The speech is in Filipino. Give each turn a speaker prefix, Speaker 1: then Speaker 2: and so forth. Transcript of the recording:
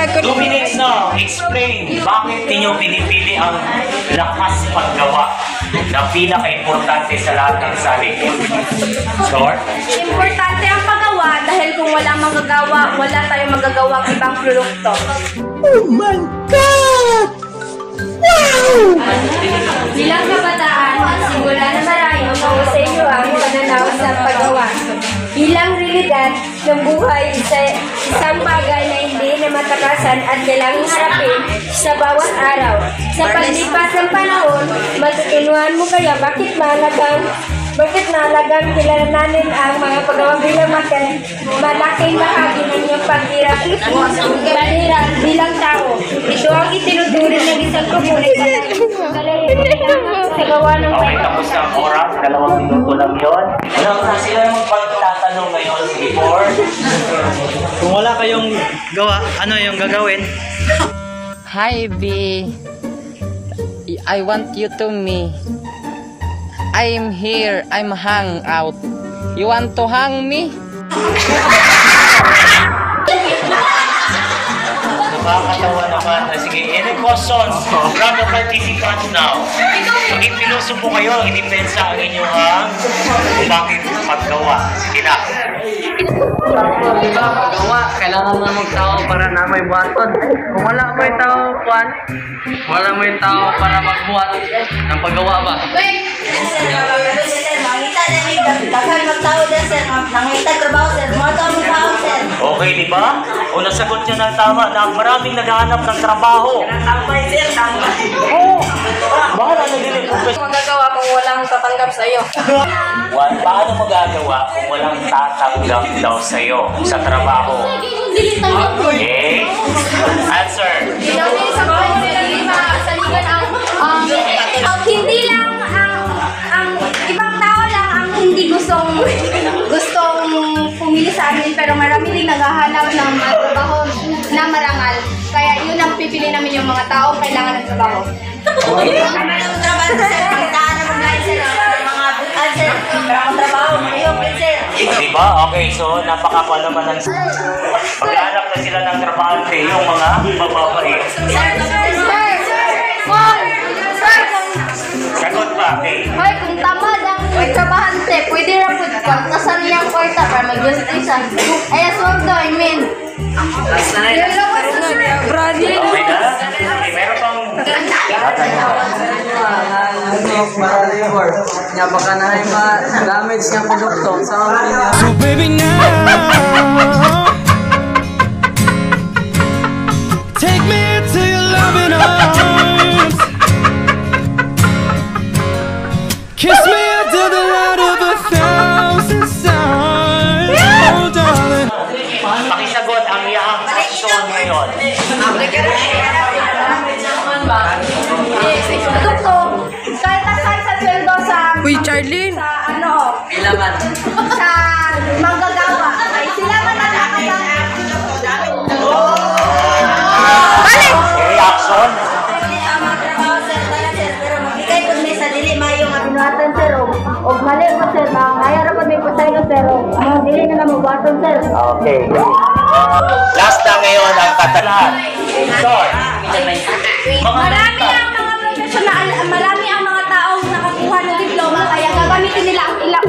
Speaker 1: 2 minutes na. Explain bakit ninyo pinipili ang lakas paggawa na pinaka-importante sa lahat ng saling. Short?
Speaker 2: Importante ang paggawa dahil kung wala magagawa, wala tayong magagawang ibang produkto.
Speaker 3: Oh my God! Wow!
Speaker 2: Bilang kabataan, simula na marayo sa iyo ang pananaw sa paggawa. Bilang realidad ng buhay sa isang bagay na hindi na matakasan at kailangang harapin sa bawat araw. Sa paglipas ng panahon, matutunuan mo kaya bakit mahalagang kilalanin ang mga paggawa bilang malaking bahagi ng iyong paghirap bilang tao. Ito ang itinuturing ng isang komunidad. Sa gawa ng
Speaker 1: Okay, tapos na ang oras. 2 minuto lang yun. Sila yung magpagtatanong ngayon before.
Speaker 4: Kung wala kayong gawa, ano yung gagawin?
Speaker 5: Hi B, I want you to me. I'm here, I'm hang out. You want to hang me?
Speaker 1: Nakakatawa naman. Sige, any questions from the participants now? Mag-ipiloso po kayo, i-depensa ang inyong bakit paggawa. Sige na.
Speaker 5: Diba, paggawa, kailangan mo magtao para na may buhaton. Kung wala mo yung tao, Juan, wala mo yung tao para magbuhat ng paggawa ba?
Speaker 1: Okay, di ba? O nasagot niya ng tama na maraming naghahanap ng trabaho. Oo. Bahala na din yung
Speaker 2: magagawa kung walang tatanggap sa iyo.
Speaker 1: Paano magagawa kung walang tatanggap daw sa'yo sa trabaho? Okay? Answer.
Speaker 2: Hindi lang ang ibang tao lang ang hindi gustong pumili sa amin, pero marami rin naghahanap ng trabaho na marangal. Kaya yun ang pipili namin yung mga tao kailangan ng trabaho.
Speaker 1: Diba? Okay, so napakapal naman ng paghanap na sila ng trabahante yung mga mababait. Sagot pa, okay.
Speaker 2: Hoy, kung tamad ang trabahante, pwede na po pagkasan niyang kwarta para mag-justice. Ay, sweldo, I mean.
Speaker 1: Okay na? Okay, meron pang
Speaker 5: Nga baka na ay ma-damage nga produkto sa mga niya.
Speaker 3: So baby now, take me into your loving arms. Kiss me under the light of 1,000 suns. Oh darling.
Speaker 1: pakisagot ang iyang aksyon ngayon.
Speaker 2: Tukto, kahit asan sa sweldo sa...
Speaker 5: Uy, Charlene!
Speaker 2: Sa ano?
Speaker 5: Ilaman.
Speaker 2: Sa manggagawa. Ay, sila man ang nakasang...
Speaker 1: Reaction?
Speaker 2: Tama trabaho, sir. Pero magbigay po may sa dili, mayong abinuatan, sir. O mali po, sir. Mayara po may kusay ko, sir. Ang dili na lang magbuhaton, sir.
Speaker 1: Okay. Last na ngayon ang katalaan. Short.
Speaker 2: Marami ang mga professional, marami ang mga taong nakakuha ng diploma, kaya gagamitin nila ang ilang